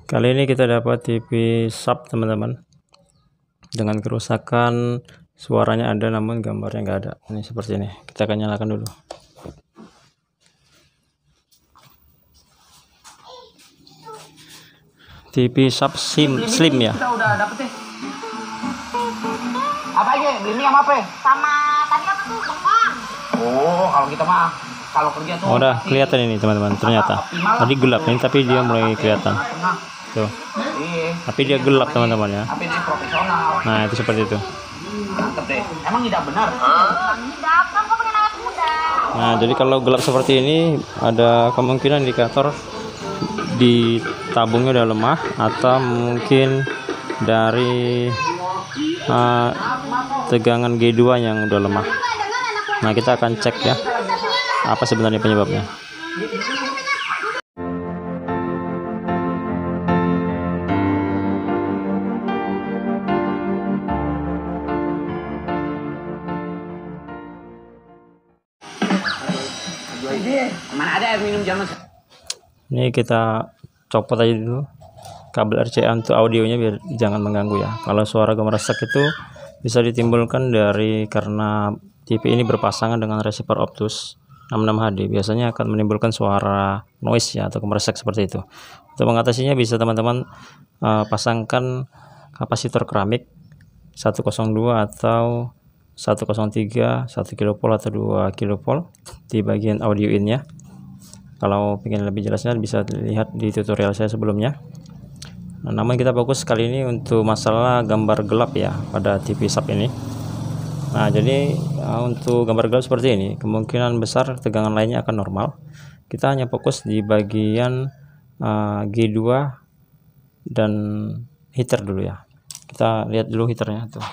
Kali ini kita dapat TV sub teman-teman, dengan kerusakan suaranya ada namun gambarnya nggak ada. Ini seperti ini, kita akan nyalakan dulu. TV sub slim ya. Kita udah dapet deh. Apa aja? Beli mie sama apa? Sama tadi apa tuh? Bengkong. Oh, kalau kita mah kalau kerja tuh. Udah kelihatan ini teman-teman, ternyata tadi gelap ini tapi dia mulai kelihatan tuh. Tapi dia gelap teman-teman ya. Tapi dia profesional. Nah itu seperti itu. Mantep deh. Emang tidak benar? Tidak, kan kok pakai anak muda. Nah jadi kalau gelap seperti ini ada kemungkinan indikator di tabungnya udah lemah, atau mungkin dari tegangan G2 yang udah lemah. Nah kita akan cek ya apa sebenarnya penyebabnya. Mana ada air minum jalan? Ini kita copot aja dulu kabel RCA untuk audionya biar jangan mengganggu ya. Kalau suara gemeresek itu bisa ditimbulkan karena TV ini berpasangan dengan receiver Optus 66 HD, biasanya akan menimbulkan suara noise ya atau gemeresek seperti itu. Untuk mengatasinya bisa teman-teman pasangkan kapasitor keramik 102 atau 103 1 kV atau 2 kV di bagian audio in-nya. Kalau ingin lebih jelasnya bisa lihat di tutorial saya sebelumnya. Nah, namun kita fokus kali ini untuk masalah gambar gelap ya pada TV sub ini. Nah jadi untuk gambar gelap seperti ini kemungkinan besar tegangan lainnya akan normal. Kita hanya fokus di bagian G2 dan heater dulu ya. Kita lihat dulu heaternya tuh.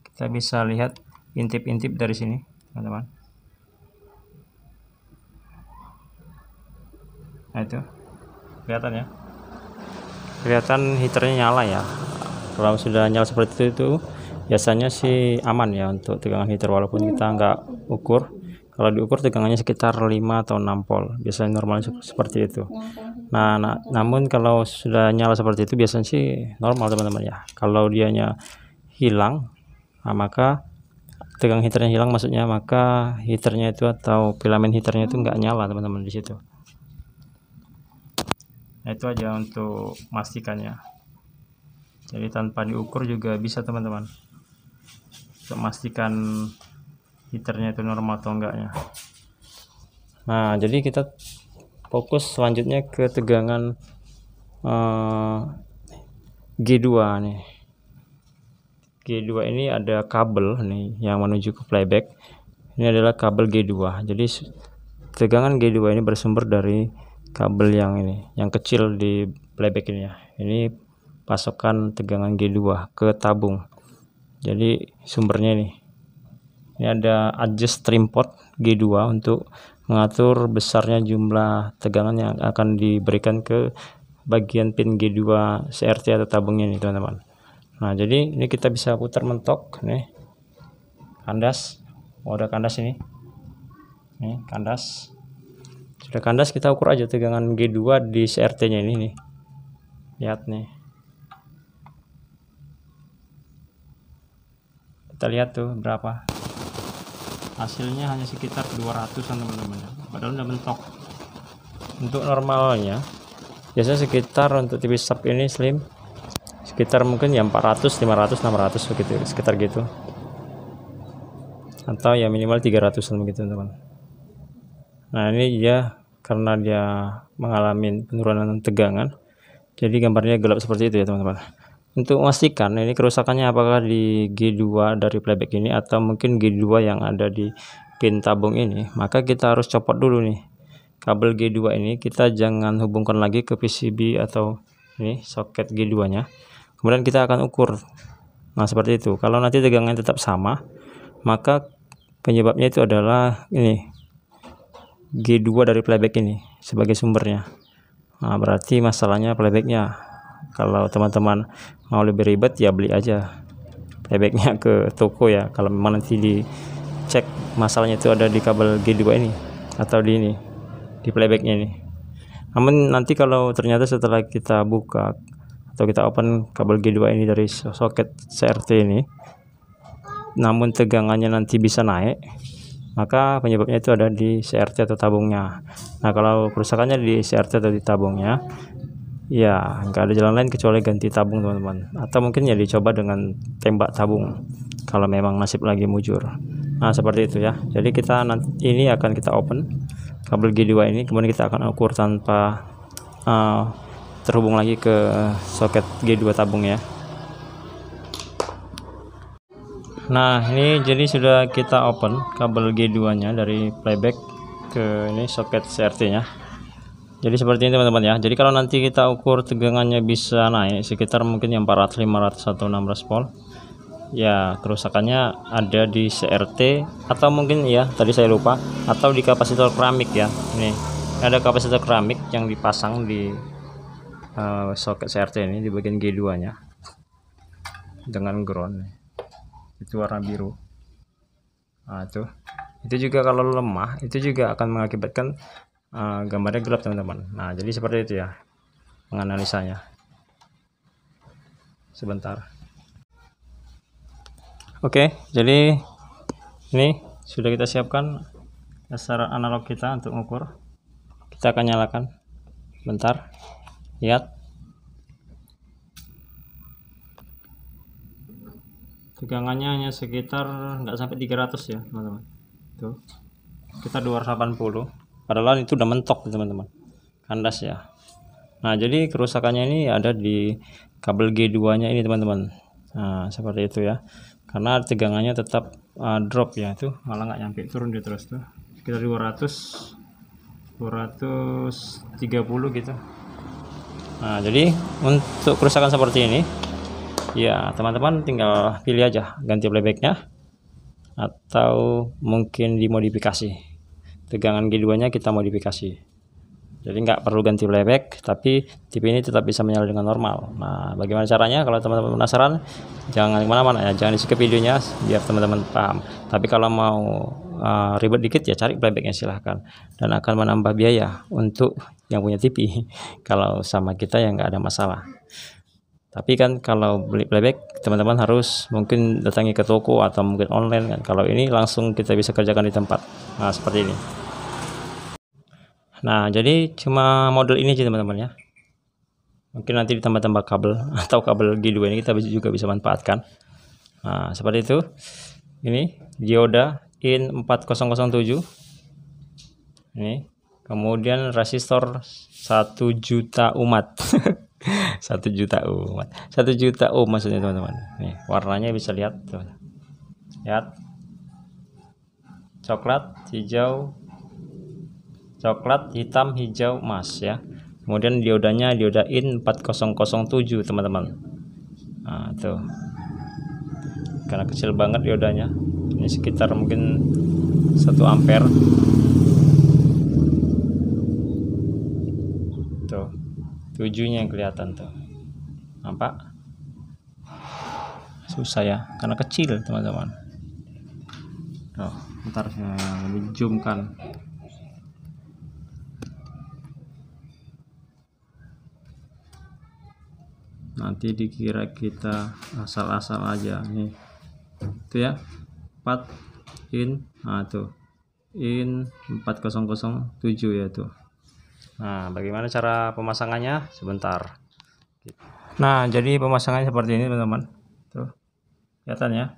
Kita bisa lihat intip-intip dari sini teman-teman. Nah itu kelihatan ya, kelihatan heaternya nyala ya. Kalau sudah nyala seperti itu biasanya sih aman ya untuk tegangan heater, walaupun kita nggak ukur. Kalau diukur tegangannya sekitar 5 atau 6 volt, biasanya normal seperti itu. Nah namun kalau sudah nyala seperti itu biasanya sih normal teman-teman ya. Kalau dianya hilang, nah, maka tegangan heaternya hilang, maksudnya maka heaternya itu atau filamen heaternya itu nggak nyala teman-teman di situ. Nah, itu aja untuk memastikannya. Jadi tanpa diukur juga bisa teman-teman untuk memastikan heaternya itu normal atau enggaknya. Nah jadi kita fokus selanjutnya ke tegangan G2 nih. G2 ini ada kabel nih yang menuju ke playback. Ini adalah kabel G2. Jadi tegangan G2 ini bersumber dari kabel yang ini, yang kecil di playback ini ya. Ini pasokan tegangan G2 ke tabung. Jadi sumbernya ini ada adjust trim port G2 untuk mengatur besarnya jumlah tegangan yang akan diberikan ke bagian pin G2 CRT atau tabungnya nih teman-teman. Nah jadi ini kita bisa putar mentok nih, kandas. Udah kandas ini, nih kandas. Sudah kandas, kita ukur aja tegangan G2 di CRT nya ini nih. Lihat nih, kita lihat tuh berapa hasilnya, hanya sekitar 200-an teman-teman, padahal udah mentok. Untuk normalnya biasanya sekitar untuk TV sub ini slim sekitar mungkin ya 400 500 600 begitu, sekitar gitu, atau ya minimal 300-an begitu teman-teman. Nah ini dia karena dia mengalami penurunan tegangan, jadi gambarnya gelap seperti itu ya teman-teman. Untuk memastikan ini kerusakannya apakah di G2 dari playback ini atau mungkin G2 yang ada di pin tabung ini, maka kita harus copot dulu nih kabel G2 ini. Kita jangan hubungkan lagi ke PCB atau ini soket G2 nya, kemudian kita akan ukur. Nah seperti itu. Kalau nanti tegangannya tetap sama, maka penyebabnya itu adalah ini G2 dari playback ini sebagai sumbernya. Nah berarti masalahnya playbacknya. Kalau teman-teman mau lebih ribet ya beli aja playbacknya ke toko ya. Kalau memang nanti dicek masalahnya itu ada di kabel G2 ini atau di ini di playbacknya ini. Namun nanti kalau ternyata setelah kita buka atau kita open kabel G2 ini dari soket CRT ini, namun tegangannya nanti bisa naik, maka penyebabnya itu ada di CRT atau tabungnya. Nah, kalau kerusakannya di CRT atau di tabungnya, ya nggak ada jalan lain kecuali ganti tabung teman-teman, atau mungkin ya dicoba dengan tembak tabung kalau memang nasib lagi mujur. Nah, seperti itu ya. Jadi kita nanti ini akan kita open kabel G2 ini, kemudian kita akan ukur tanpa terhubung lagi ke soket G2 tabung ya. Nah, ini jadi sudah kita open kabel G2 nya dari playback ke ini soket CRT nya. Jadi seperti ini teman-teman ya. Jadi kalau nanti kita ukur tegangannya bisa naik sekitar mungkin yang 400, 500 atau 16 volt, ya kerusakannya ada di CRT atau mungkin ya tadi saya lupa, atau di kapasitor keramik ya. Ini ada kapasitor keramik yang dipasang di soket CRT ini di bagian G2 nya dengan ground, itu warna biru. Nah, itu juga kalau lemah itu juga akan mengakibatkan gambarnya gelap teman-teman. Nah, jadi seperti itu ya menganalisanya. Sebentar. Oke, jadi ini sudah kita siapkan dasar analog kita untuk mengukur. Kita akan nyalakan. Bentar. Lihat. Tegangannya hanya sekitar nggak sampai 300 ya, teman-teman. Tuh. Kita 280. Padahal itu udah mentok teman-teman. Kandas ya. Nah, jadi kerusakannya ini ada di kabel G2-nya ini teman-teman. Nah, seperti itu ya. Karena tegangannya tetap drop ya, itu malah nggak nyampe, turun dia terus tuh sekitar 230 gitu. Nah, jadi untuk kerusakan seperti ini ya teman-teman tinggal pilih aja ganti playbacknya atau mungkin dimodifikasi. Tegangan G2 nya kita modifikasi, jadi nggak perlu ganti playback, tapi TV ini tetap bisa menyala dengan normal. Nah, bagaimana caranya? Kalau teman-teman penasaran, jangan kemana-mana ya, jangan di skip videonya biar teman-teman paham. Tapi kalau mau ribet dikit ya cari playbacknya silahkan, dan akan menambah biaya untuk yang punya TV kalau sama kita yang nggak ada masalah. Tapi kan kalau beli playback teman-teman harus mungkin datangi ke toko atau mungkin online kan. Kalau ini langsung kita bisa kerjakan di tempat. Nah, seperti ini. Nah, jadi cuma model ini aja teman-teman ya. Mungkin nanti ditambah-tambah kabel atau kabel G2 ini kita juga bisa manfaatkan. Nah, seperti itu. Ini dioda in 4007. Ini. Kemudian resistor 1 juta umat. 1 juta umat. 1 juta ohm maksudnya teman-teman. Nih, warnanya bisa lihat tuh. Lihat. Coklat, hijau, coklat, hitam, hijau, emas ya. Kemudian diodanya dioda in 4007 teman-teman. Nah, tuh. Karena kecil banget diodanya. Ini sekitar mungkin 1 ampere. Tuh. 7-nya yang kelihatan tuh. Nampak? Susah ya, karena kecil teman-teman. Tuh, bentar saya lebih zoomkan. Nanti dikira kita asal-asal aja nih. Itu ya. 4 in. Nah, tuh. In 4007 ya tuh. Nah, bagaimana cara pemasangannya? Sebentar. Nah, jadi pemasangannya seperti ini teman-teman. Tuh. Kelihatan ya.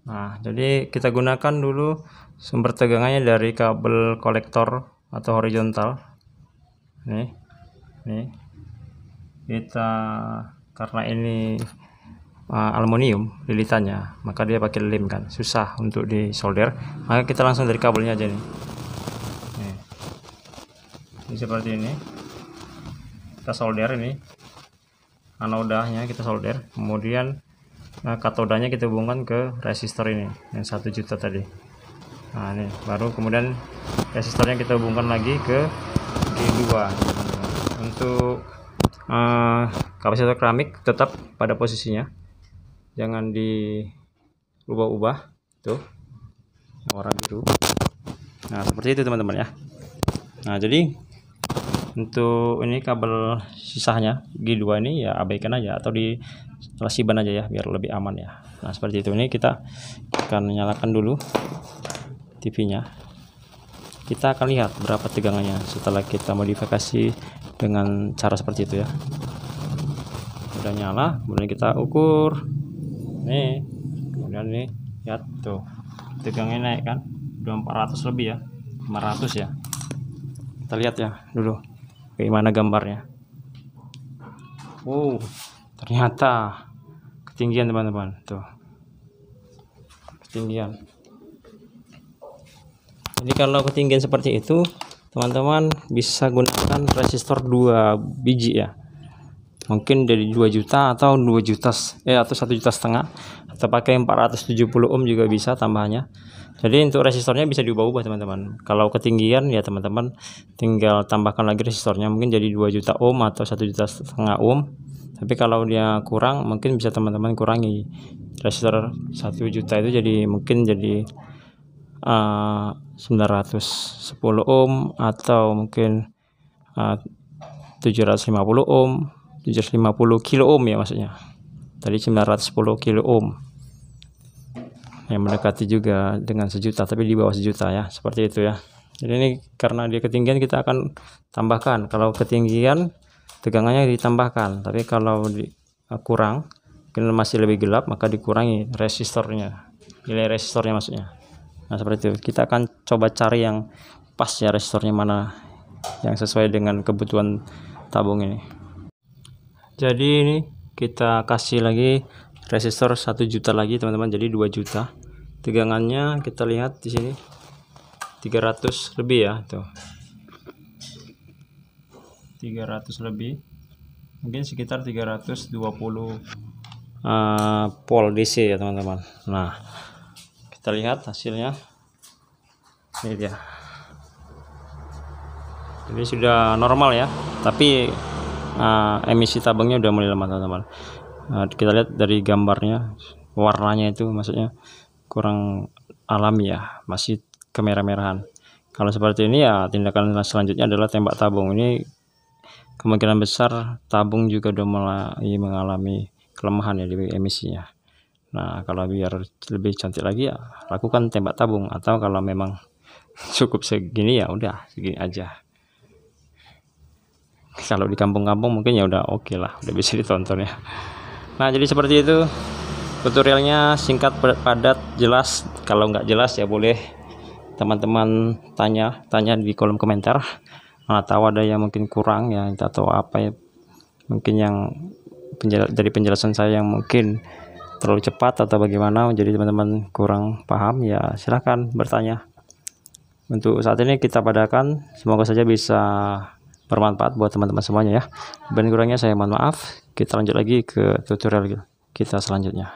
Nah, jadi kita gunakan dulu sumber tegangannya dari kabel kolektor atau horizontal. Nih. Kita karena ini aluminium lilitannya, maka dia pakai lem kan, susah untuk disolder, maka kita langsung dari kabelnya aja nih. Ini seperti ini, kita solder ini anodanya, kita solder, kemudian katodanya kita hubungkan ke resistor ini yang 1 juta tadi. Nah, ini baru kemudian resistornya kita hubungkan lagi ke G2. Untuk kapasitor keramik tetap pada posisinya, jangan dirubah-ubah tuh. warna biru. Nah seperti itu teman-teman ya. Nah jadi untuk ini kabel sisanya G2 ini ya abaikan aja atau di ban aja ya biar lebih aman ya. Nah seperti itu. Ini kita akan nyalakan dulu TV-nya. Kita akan lihat berapa tegangannya setelah kita modifikasi dengan cara seperti itu ya. Udah nyala, kemudian kita ukur nih, kemudian nih lihat tuh tegangnya naik kan, udah 400 lebih ya, 500 ya. Kita lihat ya dulu bagaimana gambarnya. Ternyata ketinggian teman-teman, tuh ketinggian. Jadi kalau ketinggian seperti itu teman-teman bisa gunakan resistor 2 biji ya, mungkin dari 2 juta atau 2 juta atau 1,5 juta, atau pakai 470 ohm juga bisa tambahannya. Jadi untuk resistornya bisa diubah-ubah teman-teman. Kalau ketinggian ya teman-teman tinggal tambahkan lagi resistornya, mungkin jadi 2 juta ohm atau 1,5 juta ohm. Tapi kalau dia kurang mungkin bisa teman-teman kurangi resistor 1 juta itu, jadi mungkin jadi 910 ohm atau mungkin 750 ohm, 750 kilo ohm ya maksudnya. Tadi 910 kilo ohm. Yang mendekati juga dengan 1 juta tapi di bawah 1 juta ya, seperti itu ya. Jadi ini karena dia ketinggian kita akan tambahkan. Kalau ketinggian tegangannya ditambahkan, tapi kalau kurang mungkin masih lebih gelap maka dikurangi resistornya, nilai resistornya maksudnya. Nah seperti itu. Kita akan coba cari yang pas ya, resistornya mana yang sesuai dengan kebutuhan tabung ini. Jadi ini kita kasih lagi resistor 1 juta lagi teman-teman, jadi 2 juta. Tegangannya kita lihat di sini 300 lebih ya, tuh 300 lebih, mungkin sekitar 320 volt DC ya teman-teman. Nah kita lihat hasilnya, ini dia. Ini sudah normal ya, tapi emisi tabungnya udah mulai lemah teman-teman. Kita lihat dari gambarnya, warnanya itu maksudnya kurang alami ya, masih kemerah-merahan. Kalau seperti ini ya tindakan selanjutnya adalah tembak tabung. Ini kemungkinan besar tabung juga udah mulai mengalami kelemahan ya di emisinya. Nah kalau biar lebih cantik lagi ya lakukan tembak tabung, atau kalau memang cukup segini ya udah segini aja. Kalau di kampung-kampung mungkin ya udah oke lah, udah bisa ditonton ya. Nah jadi seperti itu tutorialnya, singkat, padat, jelas. Kalau nggak jelas ya boleh teman-teman tanya di kolom komentar. Mana tahu ada yang mungkin kurang ya, atau apa ya, mungkin yang dari penjelasan saya yang mungkin terlalu cepat atau bagaimana, jadi teman-teman kurang paham ya silahkan bertanya. Untuk saat ini kita padakan, semoga saja bisa bermanfaat buat teman-teman semuanya ya. Dan kurangnya saya mohon maaf. Kita lanjut lagi ke tutorial kita selanjutnya.